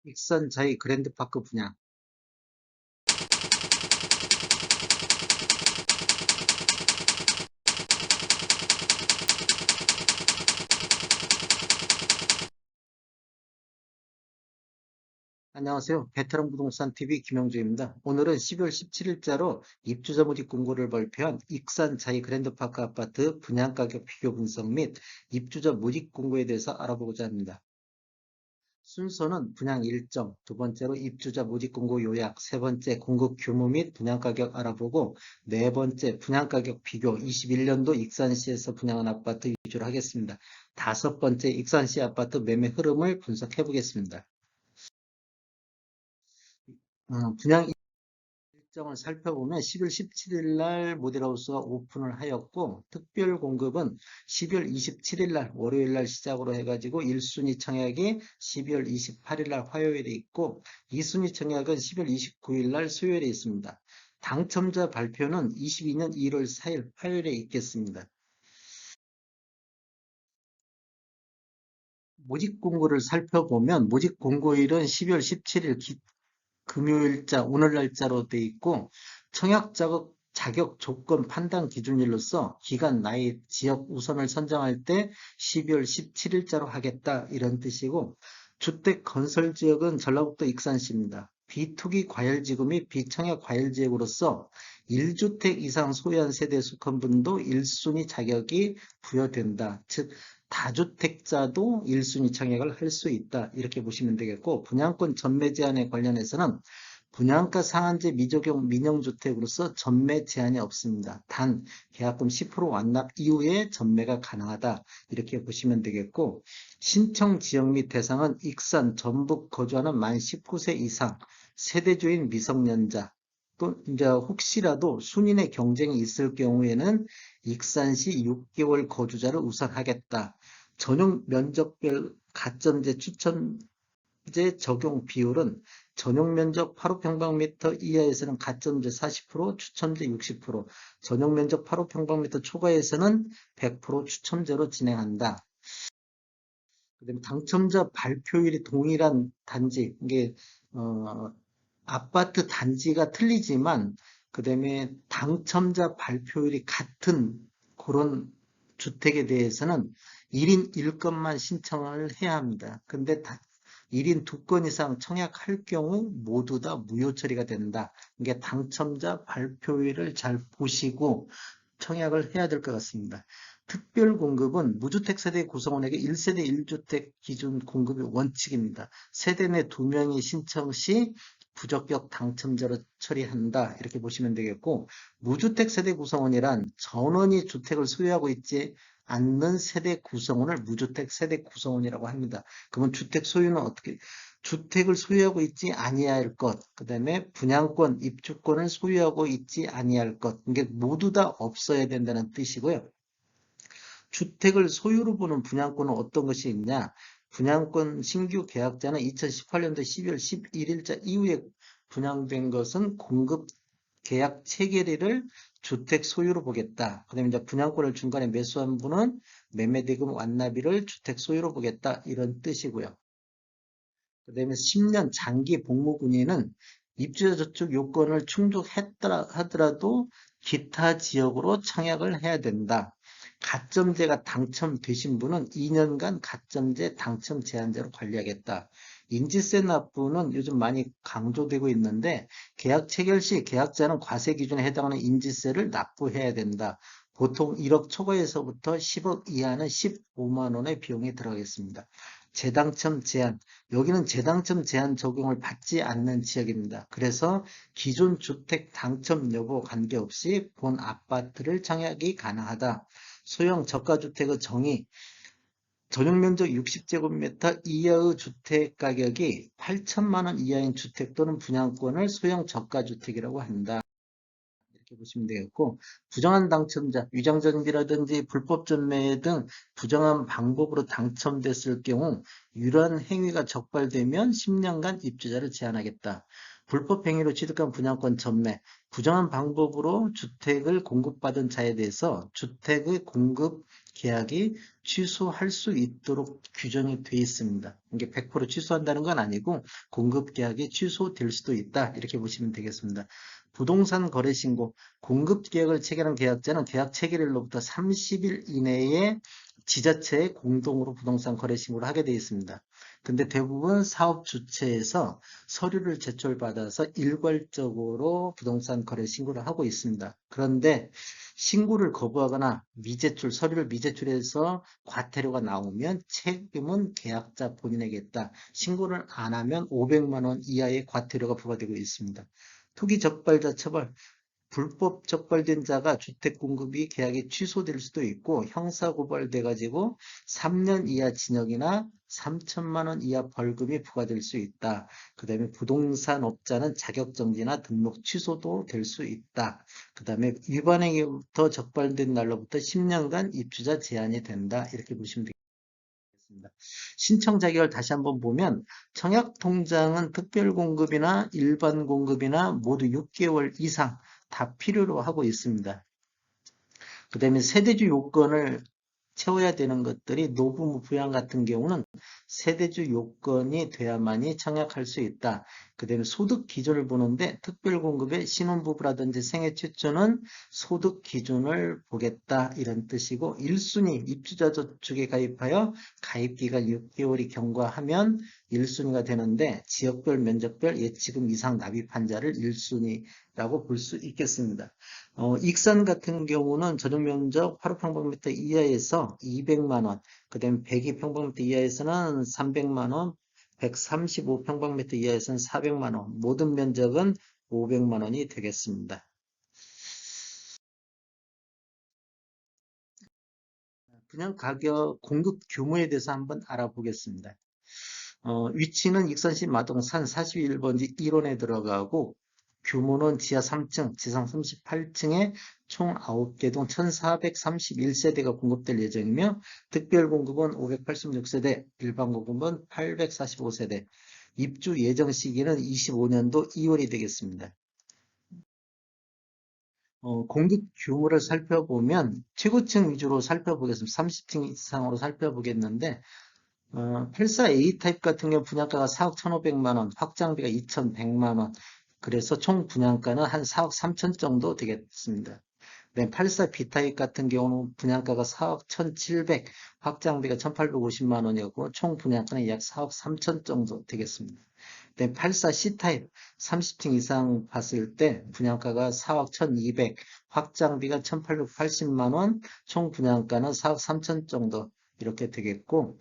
익산 자이 그랜드파크 분양. 안녕하세요. 베테랑 부동산 TV 김영주입니다. 오늘은 12월 17일자로 입주자 모집 공고를 발표한 익산 자이 그랜드파크 아파트 분양가격 비교 분석 및 입주자 모집 공고에 대해서 알아보고자 합니다. 순서는 분양 일정, 두 번째로 입주자 모집 공고 요약, 세 번째 공급 규모 및 분양가격 알아보고, 네 번째 분양가격 비교, 21년도 익산시에서 분양한 아파트 위주로 하겠습니다. 다섯 번째 익산시 아파트 매매 흐름을 분석해 보겠습니다. 분양 일정을 살펴보면 10월 17일 날 모델하우스가 오픈을 하였고, 특별 공급은 12월 27일 날 월요일 날 시작으로 해가지고 1순위 청약이 12월 28일 날 화요일에 있고, 2순위 청약은 12월 29일 날 수요일에 있습니다. 당첨자 발표는 22년 1월 4일 화요일에 있겠습니다. 모집 공고를 살펴보면 모집 공고일은 12월 17일 금요일자, 오늘 날짜로 돼 있고, 청약 자격 조건 판단 기준일로서 기간, 나이, 지역 우선을 선정할 때 12월 17일자로 하겠다 이런 뜻이고, 주택 건설 지역은 전라북도 익산시입니다. 비투기 과열지구 및 비청약 과열지역으로서 1주택 이상 소유한 세대에 속한 분도 1순위 자격이 부여된다. 즉 다주택자도 1순위 청약을 할 수 있다. 이렇게 보시면 되겠고, 분양권 전매 제한에 관련해서는 분양가 상한제 미적용 민영주택으로서 전매 제한이 없습니다. 단 계약금 10% 완납 이후에 전매가 가능하다. 이렇게 보시면 되겠고, 신청 지역 및 대상은 익산, 전북 거주하는 만 19세 이상 세대주인 미성년자, 또 이제 혹시라도 순인의 경쟁이 있을 경우에는 익산시 6개월 거주자를 우선하겠다. 전용 면적별 가점제 추천제 적용 비율은 전용 면적 8호평방미터 이하에서는 가점제 40%, 추첨제 60%, 전용 면적 8호평방미터 초과에서는 100% 추첨제로 진행한다. 그다음에 당첨자 발표일이 동일한 단지, 이게 아파트 단지가 틀리지만 그다음에 당첨자 발표일이 같은 그런 주택에 대해서는 1인 1건만 신청을 해야 합니다. 근데 1인 2건 이상 청약할 경우 모두 다 무효 처리가 된다. 이게 당첨자 발표일을 잘 보시고 청약을 해야 될 것 같습니다. 특별 공급은 무주택 세대 구성원에게 1세대 1주택 기준 공급이 원칙입니다. 세대 내 2명이 신청 시 부적격 당첨자로 처리한다. 이렇게 보시면 되겠고, 무주택 세대 구성원이란 전원이 주택을 소유하고 있지 않는 세대 구성원을 무주택 세대 구성원이라고 합니다. 그러면 주택 소유는 어떻게, 주택을 소유하고 있지 아니할 것, 그 다음에 분양권, 입주권을 소유하고 있지 아니할 것, 이게 모두 다 없어야 된다는 뜻이고요. 주택을 소유로 보는 분양권은 어떤 것이 있냐? 분양권 신규 계약자는 2018년도 12월 11일자 이후에 분양된 것은 공급 계약 체결일을 주택 소유로 보겠다. 그다음에 이제 분양권을 중간에 매수한 분은 매매대금 완납일을 주택 소유로 보겠다. 이런 뜻이고요. 그다음에 10년 장기 복무군인은 입주자 저축 요건을 충족했더라 하더라도 기타 지역으로 청약을 해야 된다. 가점제가 당첨되신 분은 2년간 가점제 당첨 제한제로 관리하겠다. 인지세 납부는 요즘 많이 강조되고 있는데 계약 체결 시 계약자는 과세 기준에 해당하는 인지세를 납부해야 된다. 보통 1억 초과에서부터 10억 이하는 15만 원의 비용이 들어가겠습니다. 재당첨 제한, 여기는 재당첨 제한 적용을 받지 않는 지역입니다. 그래서 기존 주택 당첨 여부 관계없이 본 아파트를 청약이 가능하다. 소형 저가주택의 정의, 전용면적 60제곱미터 이하의 주택 가격이 8천만 원 이하인 주택 또는 분양권을 소형 저가주택이라고 한다. 이렇게 보시면 되겠고, 부정한 당첨자, 위장전비라든지 불법 전매 등 부정한 방법으로 당첨됐을 경우 이러한 행위가 적발되면 10년간 입주자를 제한하겠다. 불법 행위로 취득한 분양권 전매, 부정한 방법으로 주택을 공급받은 자에 대해서 주택의 공급 계약이 취소할 수 있도록 규정이 되어 있습니다. 이게 100% 취소한다는 건 아니고 공급 계약이 취소될 수도 있다. 이렇게 보시면 되겠습니다. 부동산 거래 신고, 공급 계약을 체결한 계약자는 계약 체결일로부터 30일 이내에 지자체에 공동으로 부동산 거래 신고를 하게 되어 있습니다. 근데 대부분 사업 주체에서 서류를 제출받아서 일괄적으로 부동산 거래 신고를 하고 있습니다. 그런데 신고를 거부하거나 서류를 미제출해서 과태료가 나오면 책임은 계약자 본인에게 있다. 신고를 안 하면 500만 원 이하의 과태료가 부과되고 있습니다. 투기 적발자 처벌, 불법 적발된 자가 주택 공급이 계약이 취소될 수도 있고 형사 고발돼 가지고 3년 이하 징역이나 3천만 원 이하 벌금이 부과될 수 있다. 그 다음에 부동산 업자는 자격정지나 등록 취소도 될 수 있다. 그 다음에 위반행위부터 적발된 날로부터 10년간 입주자 제한이 된다. 이렇게 보시면 되겠습니다. 신청 자격을 다시 한번 보면 청약통장은 특별공급이나 일반 공급이나 모두 6개월 이상 다 필요로 하고 있습니다. 그 다음에 세대주 요건을 채워야 되는 것들이 노부모 부양 같은 경우는 세대주 요건이 돼야만이 청약할 수 있다. 그 다음에 소득 기준을 보는데 특별공급의 신혼부부라든지 생애 최초는 소득 기준을 보겠다 이런 뜻이고 1순위 입주자 저축에 가입하여 가입기간 6개월이 경과하면 1순위가 되는데 지역별 면적별 예치금 이상 납입한 자를 1순위라고 볼 수 있겠습니다. 익산 같은 경우는 전용면적 8평방미터 이하에서 200만 원, 그 다음에 102평방미터 이하에서는 300만 원, 135평방미터 이하에서는 400만 원, 모든 면적은 500만 원이 되겠습니다. 분양 가격 공급 규모에 대해서 한번 알아보겠습니다. 위치는 익산시 마동산 41번지 1원에 들어가고 규모는 지하 3층, 지상 38층에 총 9개 동 1431세대가 공급될 예정이며 특별 공급은 586세대, 일반 공급은 845세대, 입주 예정 시기는 25년도 2월이 되겠습니다. 공급 규모를 살펴보면 최고층 위주로 살펴보겠습니다. 30층 이상으로 살펴보겠는데 84A 타입 같은 경우 분양가가 4억 1,500만 원, 확장비가 2,100만 원. 그래서 총 분양가는 한 4억 3천 정도 되겠습니다. 네, 84B 타입 같은 경우는 분양가가 4억 1,700, 확장비가 1,850만 원이었고 총 분양가는 약 4억 3천 정도 되겠습니다. 네, 84C 타입 30층 이상 봤을 때 분양가가 4억 1,200, 확장비가 1,880만 원, 총 분양가는 4억 3천 정도 이렇게 되겠고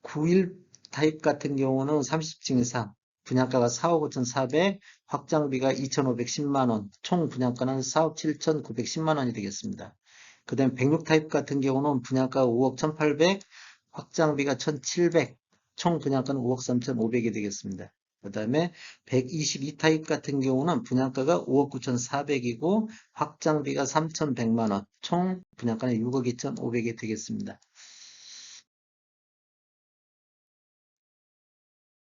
91 타입 같은 경우는 30층 이상 분양가가 4억 5,400, 확장비가 2,510만 원, 총 분양가는 4억 7,910만 원이 되겠습니다. 그 다음에 106 타입 같은 경우는 분양가 5억 1,800, 확장비가 1,700, 총 분양가는 5억 3,500이 되겠습니다. 그 다음에 122 타입 같은 경우는 분양가가 5억 9,400이고 확장비가 3,100만 원, 총 분양가는 6억 2,500이 되겠습니다.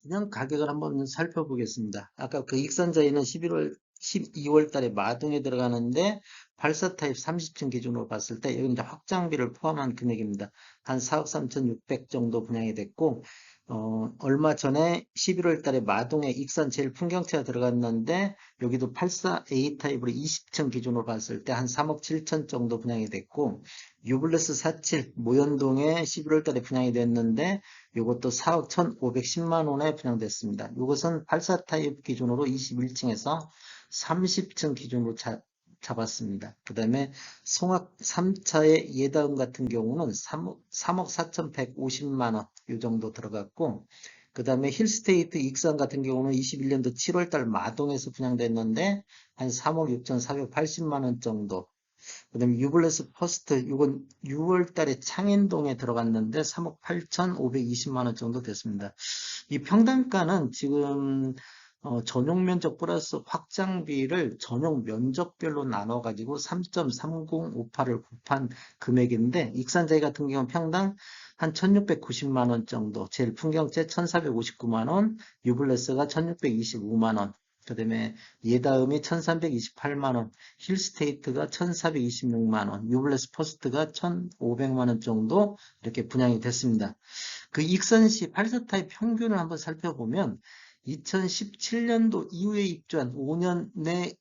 그냥 가격을 한번 살펴보겠습니다. 아까 그 익산자에는 12월 달에 마동에 들어가는데 84 타입 30층 기준으로 봤을 때 여기 이제 확장비를 포함한 금액입니다. 한 4억 3,600 정도 분양이 됐고 얼마 전에 11월 달에 마동에 익산 제일 풍경채가 들어갔는데 여기도 84A 타입으로 20층 기준으로 봤을 때 한 3억 7천 정도 분양이 됐고 유블레스 47 모현동에 11월 달에 분양이 됐는데 이것도 4억 1,510만 원에 분양됐습니다. 이것은 84 타입 기준으로 21층에서 30층 기준으로 잡았습니다. 그 다음에 송악 3차의 예다음 같은 경우는 3억 4,150만 원 이 정도 들어갔고 그 다음에 힐스테이트 익산 같은 경우는 21년도 7월달 마동에서 분양됐는데 한 3억 6,480만 원 정도 그 다음에 유블레스 퍼스트 이건 6월 달에 창인동에 들어갔는데 3억 8,520만 원 정도 됐습니다. 이 평당가는 지금 전용 면적 플러스 확장비를 전용 면적별로 나눠 가지고 3.3058을 곱한 금액인데 익산자이 같은 경우는 평당 한 1,690만 원 정도, 제일 풍경채 1,459만 원, 유블레스가 1,625만 원, 그 다음에 예다음이 1328만 원, 힐스테이트가 1426만 원, 유블레스 퍼스트가 1500만 원 정도 이렇게 분양이 됐습니다. 그 익선시 84타입 평균을 한번 살펴보면 2017년도 이후에 입주한 5년 내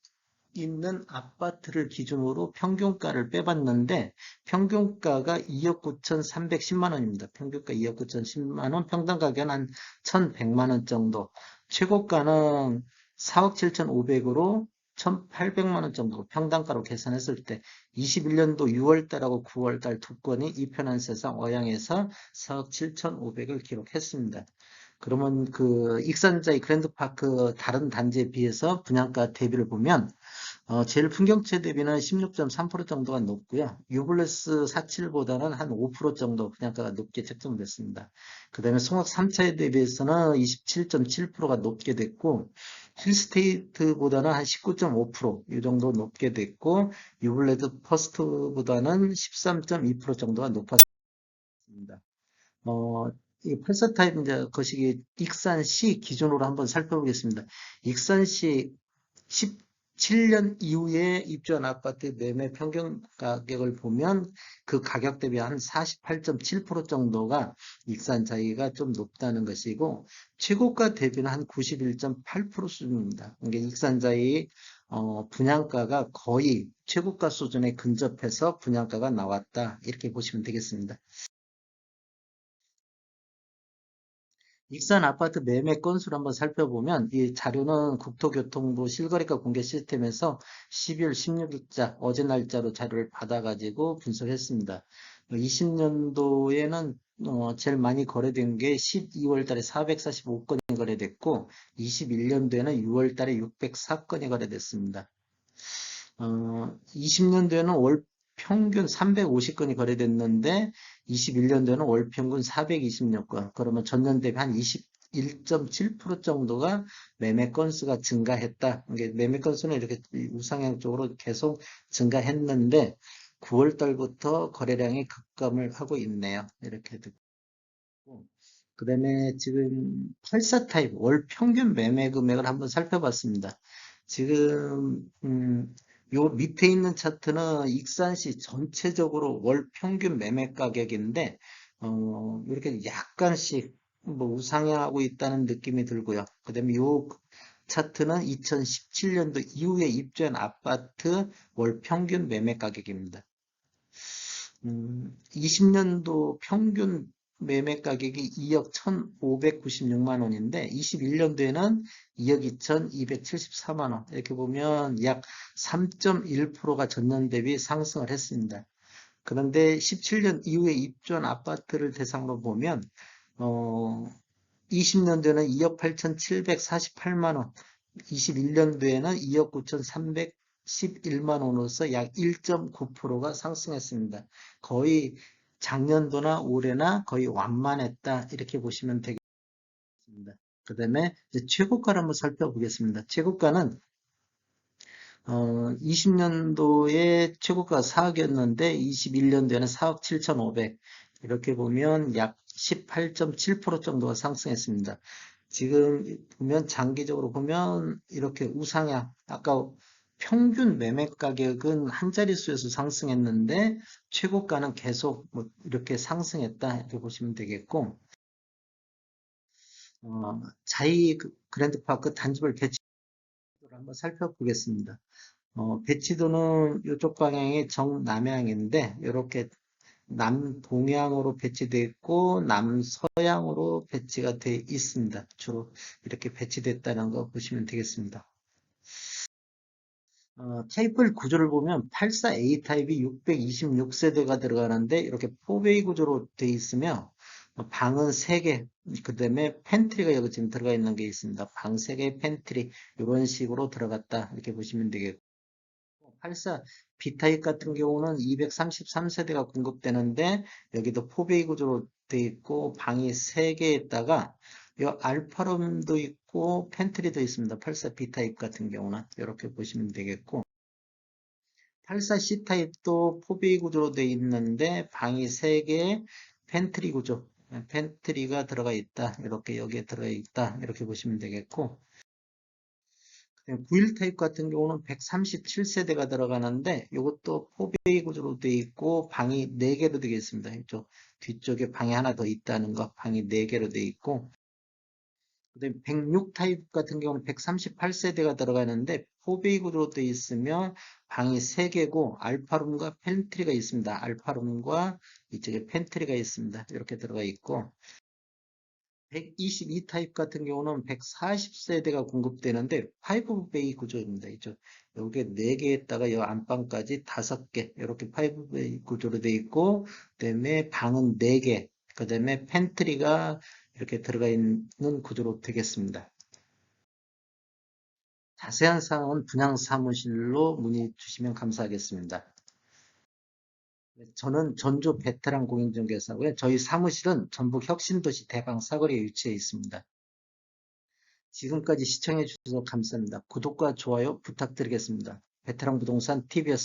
있는 아파트를 기준으로 평균가를 빼봤는데 평균가가 2억 9,310만 원입니다. 평균가 2억 9,010만 원, 평당 가격은 한 1,100만 원 정도. 최고가는 4억 7,500으로 1,800만 원 정도 평당가로 계산했을 때 21년도 6월달하고 9월달 두 건이 이편한 세상 어양에서 4억 7,500을 기록했습니다. 그러면 그 익산자의 그랜드파크 다른 단지에 비해서 분양가 대비를 보면 제일 풍경채 대비는 16.3% 정도가 높고요. 유블레스 47보다는 한 5% 정도 분양가가 높게 책정됐습니다. 그 다음에 송악 3차에 대비해서는 27.7%가 높게 됐고 힐스테이트보다는 한 19.5%이 정도 높게 됐고 유블레드 퍼스트보다는 13.2% 정도가 높았습니다. 이 84타입 이제 거시기 익산시 기준으로 한번 살펴보겠습니다. 익산시 17년 이후에 입주한 아파트 매매 평균 가격을 보면 그 가격 대비 한 48.7% 정도가 익산 자이가 좀 높다는 것이고 최고가 대비는 한 91.8% 수준입니다. 그러니까 익산 자이 분양가가 거의 최고가 수준에 근접해서 분양가가 나왔다 이렇게 보시면 되겠습니다. 익산 아파트 매매 건수를 한번 살펴보면 이 자료는 국토교통부 실거래가 공개 시스템에서 12월 16일자 어제 날짜로 자료를 받아가지고 분석했습니다. 20년도에는 제일 많이 거래된 게 12월 달에 445건이 거래됐고 21년도에는 6월 달에 604건이 거래됐습니다. 20년도에는 월 평균 350건이 거래됐는데 21년도에는 월 평균 426건. 그러면 전년 대비 한 21.7% 정도가 매매 건수가 증가했다. 이게 매매 건수는 이렇게 우상향 쪽으로 계속 증가했는데 9월 달부터 거래량이 급감을 하고 있네요. 이렇게 듣고. 그다음에 지금 84 타입 월 평균 매매 금액을 한번 살펴봤습니다. 지금 요 밑에 있는 차트는 익산시 전체적으로 월 평균 매매 가격인데 이렇게 약간씩 뭐 우상향하고 있다는 느낌이 들고요. 그다음에 요 차트는 2017년도 이후에 입주한 아파트 월 평균 매매 가격입니다. 20년도 평균 매매 가격이 2억 1,596만 원인데 21년도에는 2억 2,274만 원. 이렇게 보면 약 3.1%가 전년 대비 상승을 했습니다. 그런데 17년 이후에 입주한 아파트를 대상으로 보면 20년도에는 2억 8,748만 원, 21년도에는 2억 9,311만 원으로서 약 1.9%가 상승했습니다. 거의 작년도나 올해나 거의 완만했다 이렇게 보시면 되겠습니다. 그 다음에 최고가를 한번 살펴보겠습니다. 최고가는 20년도에 최고가 4억이었는데 21년도에는 4억 7,500 이렇게 보면 약 18.7% 정도가 상승했습니다. 지금 보면 장기적으로 보면 이렇게 우상향 아까 평균 매매 가격은 한 자릿수에서 상승했는데 최고가는 계속 뭐 이렇게 상승했다 이렇게 보시면 되겠고 자이 그랜드파크 단지별 배치를 한번 살펴보겠습니다. 배치도는 이쪽 방향이 정남향인데 이렇게 남동향으로 배치되어 있고 남서향으로 배치가 되어 있습니다. 주로 이렇게 배치됐다는 거 보시면 되겠습니다. 타입별 구조를 보면 84A 타입이 626세대가 들어가는데 이렇게 4베이 구조로 되어 있으며 방은 3개, 그 다음에 팬트리가 여기 지금 들어가 있는 게 있습니다. 방 3개, 팬트리 이런 식으로 들어갔다 이렇게 보시면 되겠고 84 B타입 같은 경우는 233세대가 공급되는데 여기도 4베이 구조로 되어 있고 방이 3개에다가 이 알파룸도 있고 팬트리도 있습니다. 84 B타입 같은 경우는 이렇게 보시면 되겠고 84 C타입도 4베이 구조로 되어 있는데 방이 3개 팬트리 구조 팬트리가 들어가 있다. 이렇게 여기에 들어가 있다. 이렇게 보시면 되겠고 9일 타입 같은 경우는 137세대가 들어가는데 이것도 4베이 구조로 되어 있고 방이 4개로 되어 있습니다. 이쪽 뒤쪽에 방이 하나 더 있다는 거, 방이 4개로 되어 있고, 그다음에 106 타입 같은 경우는 138세대가 들어가는데 4베이 구조로 되어 있으며 방이 3개고 알파룸과 팬트리가 있습니다. 알파룸과 이쪽에 팬트리가 있습니다. 이렇게 들어가 있고, 122 타입 같은 경우는 140세대가 공급되는데 5베이 구조입니다. 요게 4개에다가 요 안방까지 5개 이렇게 5베이 구조로 되어 있고, 그다음에 방은 4개, 그다음에 팬트리가 이렇게 들어가 있는 구조로 되겠습니다. 자세한 사항은 분양 사무실로 문의 주시면 감사하겠습니다. 저는 전주 베테랑 공인중개사고요. 저희 사무실은 전북 혁신도시 대방 사거리에 위치해 있습니다. 지금까지 시청해 주셔서 감사합니다. 구독과 좋아요 부탁드리겠습니다. 베테랑 부동산 TV였습니다.